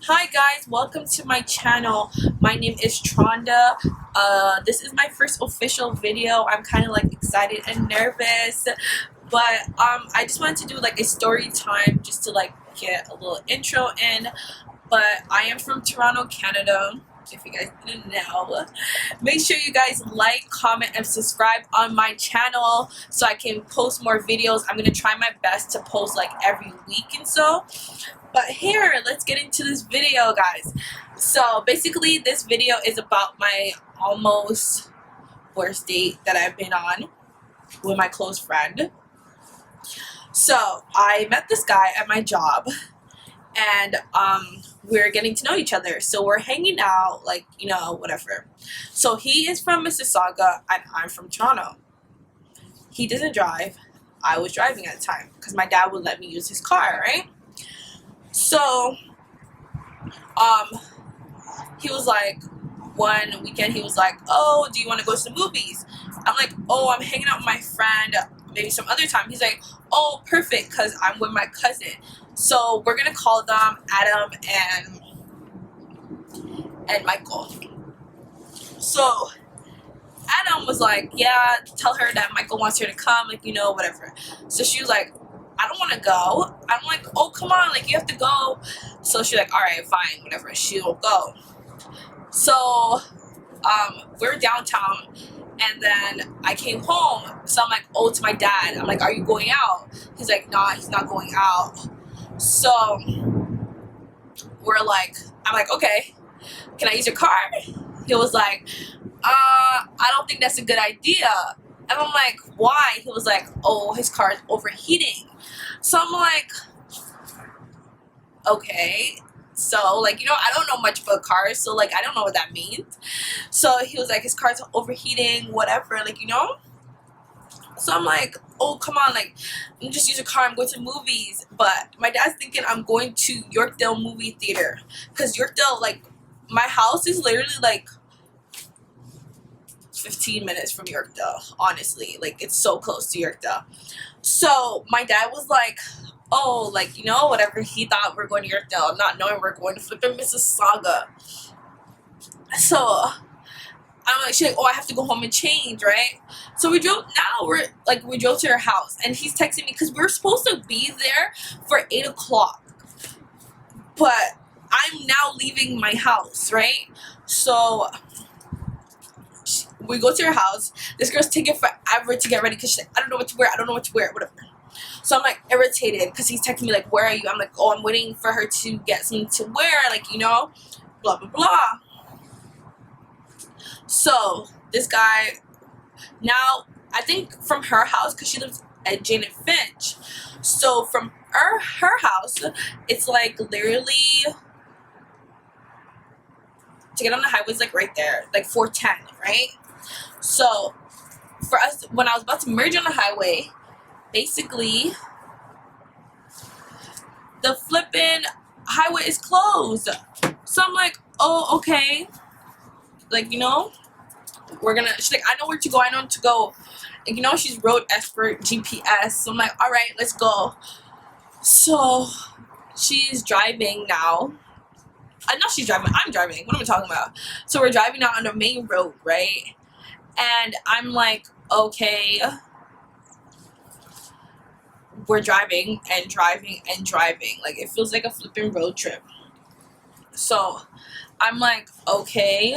Hi guys, welcome to my channel. My name is Tronda. This is my first official video. I'm kind of like excited and nervous, but I just wanted to do like a story time just to like get a little intro in. But I am from Toronto, Canada. If you guys didn't know, make sure you guys like, comment, and subscribe on my channel so I can post more videos. I'm gonna try my best to post like every week and so. But here, let's get into this video, guys. So basically, this video is about my almost worst date that I've been on with my close friend. So I met this guy at my job, and we're getting to know each other. So we're hanging out, like, you know, whatever. So he is from Mississauga, and I'm from Toronto. He doesn't drive. I was driving at the time because my dad would let me use his car, right? So, he was like, one weekend, he was like, oh, do you want to go to the movies? I'm like, oh, I'm hanging out with my friend, maybe some other time. He's like, oh, perfect, because I'm with my cousin. So we're going to call them Adam and Michael. So Adam was like, yeah, tell her that Michael wants her to come, like, you know, whatever. So she was like, I don't want to go. I'm like, oh, come on, like, you have to go. So she's like, all right, fine, whatever. She'll go. So we're downtown, and then I came home. So I'm like, oh, to my dad. I'm like, are you going out? He's like, nah, he's not going out. So we're like, I'm like, okay, can I use your car? He was like, I don't think that's a good idea. And I'm like, why? He was like, oh, his car is overheating. So I'm like, okay. So, like, you know, I don't know much about cars, so, like, I don't know what that means. So he was like, his car's overheating, whatever, like, you know? So I'm like, oh, come on, like, just use your car, I'm going to movies. But my dad's thinking I'm going to Yorkdale movie theater. Because Yorkdale, like, my house is literally, like, 15 minutes from Yorkdale, honestly. Like, it's so close to Yorkdale. So my dad was like, oh, like, you know, whatever. He thought we're going to Yorkdale, not knowing we're going to flipping Mississauga. So I'm like, she's like, oh, I have to go home and change, right? So we drove to her house, and he's texting me because we were supposed to be there for 8 o'clock. But I'm now leaving my house, right? So we go to her house. This girl's taking forever to get ready because she's like, I don't know what to wear, whatever. So I'm like irritated because he's texting me like, where are you? I'm like, oh, I'm waiting for her to get something to wear, like, you know, blah, blah, blah. So this guy, now, I think from her house, because she lives at Janet Finch. So from her house, it's like literally, to get on the highway is like right there, like 410, right? So for us, when I was about to merge on the highway, basically the flipping highway is closed. So I'm like, oh, okay, like, you know, she's like, I know where to go, like, you know, she's road expert, GPS. So I'm like, all right, let's go. So she's driving now. I know she's driving, I'm driving, what am I talking about? So we're driving out on the main road, right? And I'm like, okay, we're driving and driving and driving. Like, it feels like a flipping road trip. So I'm like, okay,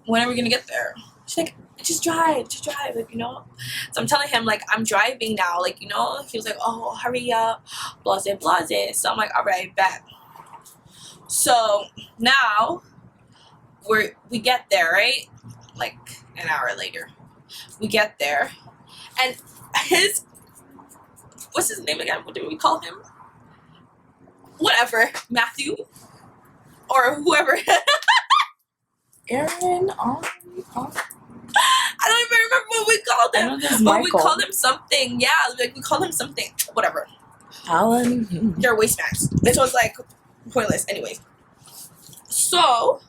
when are we gonna get there? She's like, just drive, like, you know? So I'm telling him, like, I'm driving now, like, you know? He was like, oh, hurry up, blase, blase. So I'm like, all right, bet. So now we get there, right? Like an hour later, we get there, and what's his name again? What did we call him? Whatever, Matthew or whoever. Aaron, I don't even remember what we called him, but we called him something. Yeah, like we called him something. Whatever. Alan. They're waste max. This was like pointless. Anyways, so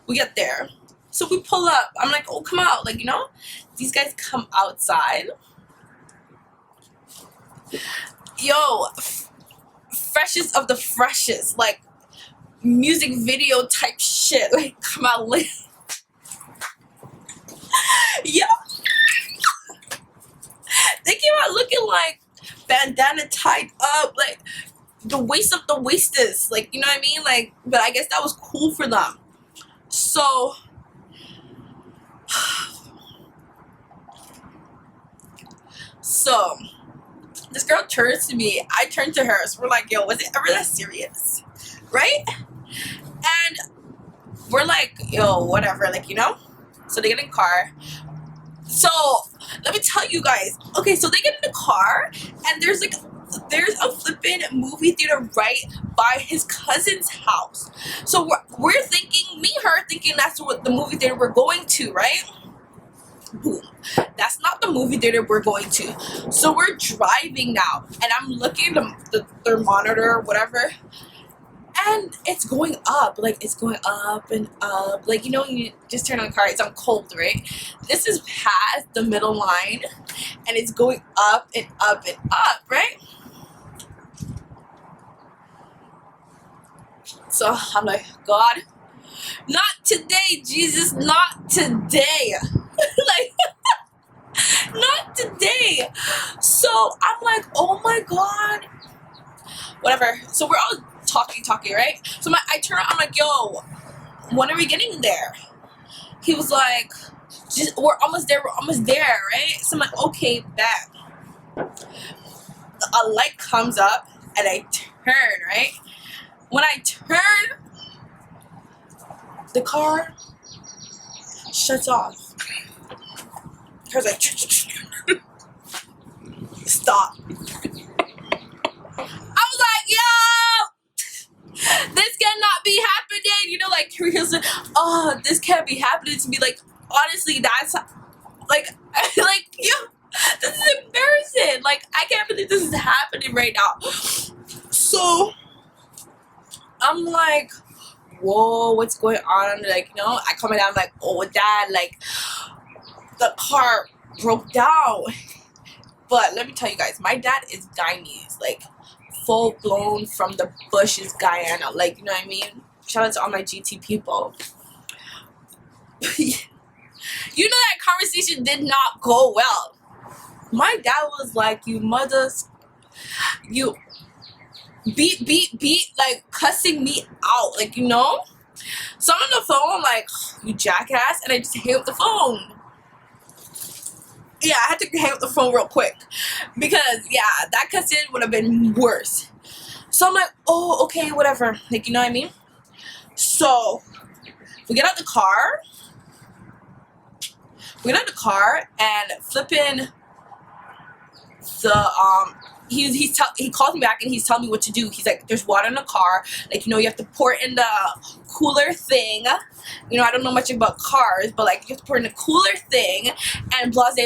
we get there. So we pull up. I'm like, oh, come out. Like, you know, these guys come outside. yo, freshest of the freshest, like music video type shit, like come out lit. Yeah, they came out looking like bandana tied up, like the waist of the waisters, like, you know what I mean? Like, but I guess that was cool for them. So this girl turns to me, I turn to her, so we're like, yo, was it ever that serious? Right? And we're like, yo, whatever, like, you know? So they get in the car. So let me tell you guys. Okay, so they get in the car, and there's a flippin' movie theater right by his cousin's house. So we're thinking, me and her thinking that's what the movie theater we're going to, right? Boom. That's not the movie theater we're going to. So we're driving now, and I'm looking at the thermometer or whatever, and it's going up, like it's going up and up, like, you know, you just turn on the car, it's on cold, right? This is past the middle line, and it's going up and up and up, right? So I'm like, God, not today, Jesus, not today. Like, not today. So I'm like, oh my God, whatever. So we're all talking, right? So I turn around, I'm like, yo, when are we getting there? He was like, we're almost there, right? So I'm like, okay, bet. A light comes up, and I turn, right? When I turn, the car shuts off. Car's like, stop. I was like, yo, this cannot be happening. You know, like, he was like, oh, this can't be happening to me. Like, honestly, that's, like, yo, this is embarrassing. Like, I can't believe this is happening right now. So I'm like, whoa, what's going on? Like, you know, I come down, I'm like, oh, Dad, like, the car broke down. But let me tell you guys, my dad is Guyanese, like, full blown from the bushes, Guyana, like, you know what I mean? Shout out to all my GT people. You know, that conversation did not go well. My dad was like, you mothers, you beat, like, cussing me out, like, you know? So I'm on the phone, I'm like, you jackass, and I just hang up the phone. Yeah, I had to hang up the phone real quick, because, yeah, that cussing would have been worse. So I'm like, oh, okay, whatever, like, you know what I mean? So we get out the car, and flipping the he calls me back, and he's telling me what to do. He's like, there's water in the car, like, you know, you have to pour it in the cooler thing. You know, I don't know much about cars, but, like, you have to pour it in the cooler thing, and blase,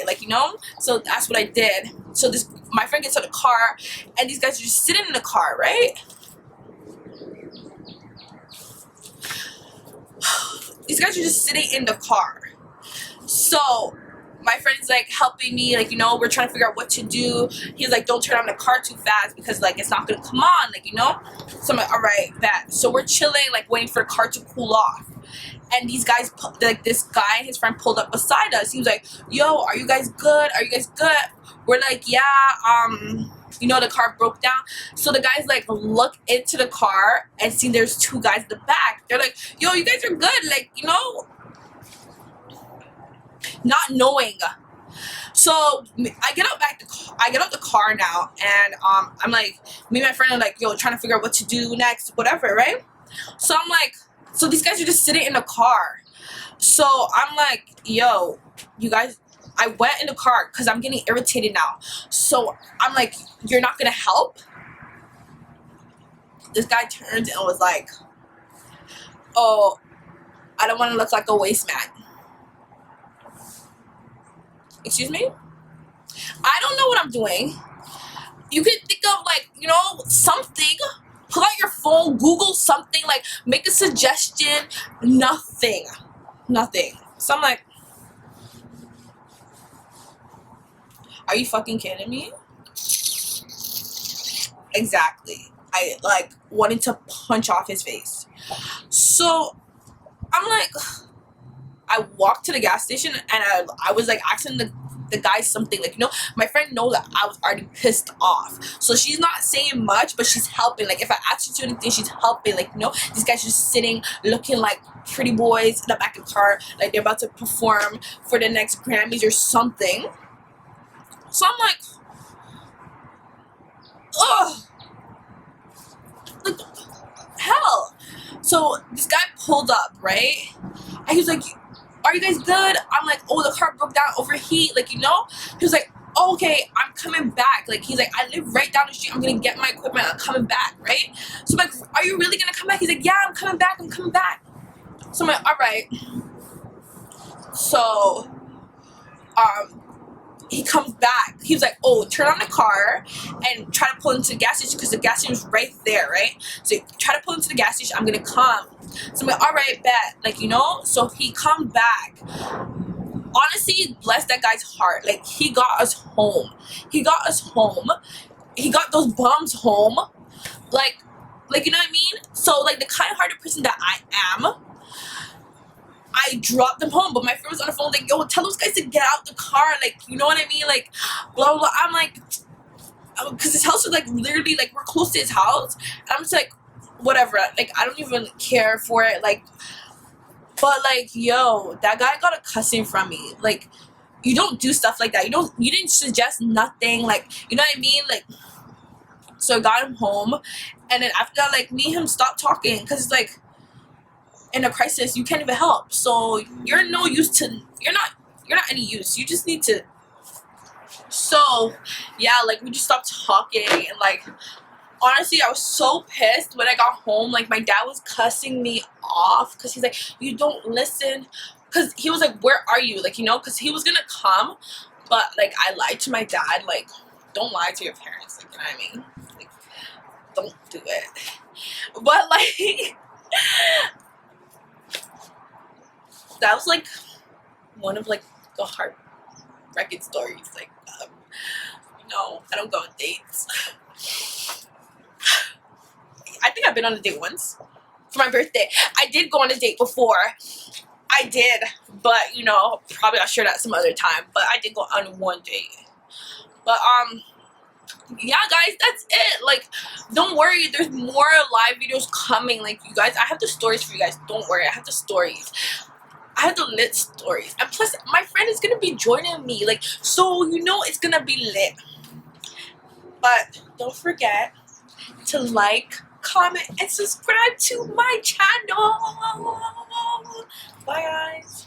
like, you know. So that's what I did. So my friend gets out of the car, and these guys are just sitting in the car, right? These guys are just sitting in the car. So my friend's like helping me, like, you know, we're trying to figure out what to do. He's like, don't turn on the car too fast, because, like, it's not gonna come on, like, you know. So I'm like, all right, bet. So we're chilling, like, waiting for the car to cool off, and these guys, like, this guy and his friend pulled up beside us. He was like, yo, are you guys good? We're like, yeah, you know, the car broke down. So the guys, like, look into the car and see there's two guys in the back. They're like, yo, you guys are good, like, you know, not knowing. So I get out the car now, and I'm like, me and my friend are like, yo, trying to figure out what to do next, whatever, right? So I'm like, so these guys are just sitting in the car. So I'm like, yo, you guys, I went in the car because I'm getting irritated now. So I'm like, you're not gonna help? This guy turned and was like, oh, I don't want to look like a waste man. Excuse me? I don't know what I'm doing. You could think of, like, you know, something. Pull out your phone, Google something, like, make a suggestion. Nothing. So I'm like, are you fucking kidding me? Exactly. I like wanted to punch off his face. So I'm like, I walked to the gas station and I was like asking the guy something, like, you know, my friend knows that I was already pissed off, so she's not saying much, but she's helping. Like, if I ask her to do anything, she's helping. Like, you know, these guys just sitting looking like pretty boys in the back of the car, like they're about to perform for the next Grammys or something. So I'm like, ugh, like, hell. So this guy pulled up, right? And he was like, are you guys good? I'm like, oh, the car broke down, overheat, like, you know? He was like, oh, okay, I'm coming back. Like, he's like, I live right down the street, I'm gonna get my equipment, I'm coming back, right? So I'm like, are you really gonna come back? He's like, yeah, I'm coming back. So I'm like, all right. So he comes back. He was like, oh, turn on the car and try to pull into the gas station, because the gas station was right there, right? So try to pull into the gas station, I'm gonna come. So I'm like, all right, bet. Like, you know? So he come back. Honestly, bless that guy's heart. Like, he got us home. He got those bums home. Like, you know what I mean? So, like, the kind-hearted person that I am, I dropped them home, but my friend was on the phone like, yo, tell those guys to get out the car, like, you know what I mean, like, blah, blah, blah. I'm like, because his house was, like, literally, like, we're close to his house, and I'm just like, whatever, like, I don't even care for it, like, but, like, yo, that guy got a cussing from me, like, you don't do stuff like that, you didn't suggest nothing, like, you know what I mean, like, so I got him home, and then after that, like, me and him stopped talking, because it's like, in a crisis, you can't even help. So you're no use to. You're not any use. You just need to. So yeah, like, we just stopped talking, and like, honestly, I was so pissed when I got home. Like, my dad was cussing me off because he's like, you don't listen. Because he was like, where are you? Like, you know, because he was gonna come, but like, I lied to my dad. Like, don't lie to your parents. Like, you know what I mean? Like, don't do it. But like. That was like one of like the heart-wrecking stories. Like, no, I don't go on dates. I think I've been on a date once for my birthday. I did go on a date before. I did, but you know, probably I'll share that some other time. But I did go on one date. But yeah, guys, that's it. Like, don't worry, there's more live videos coming. Like, you guys, I have the stories for you guys. Don't worry, I have the stories. I have the lit stories, and plus my friend is gonna be joining me, like, so you know it's gonna be lit. But don't forget to like, comment, and subscribe to my channel.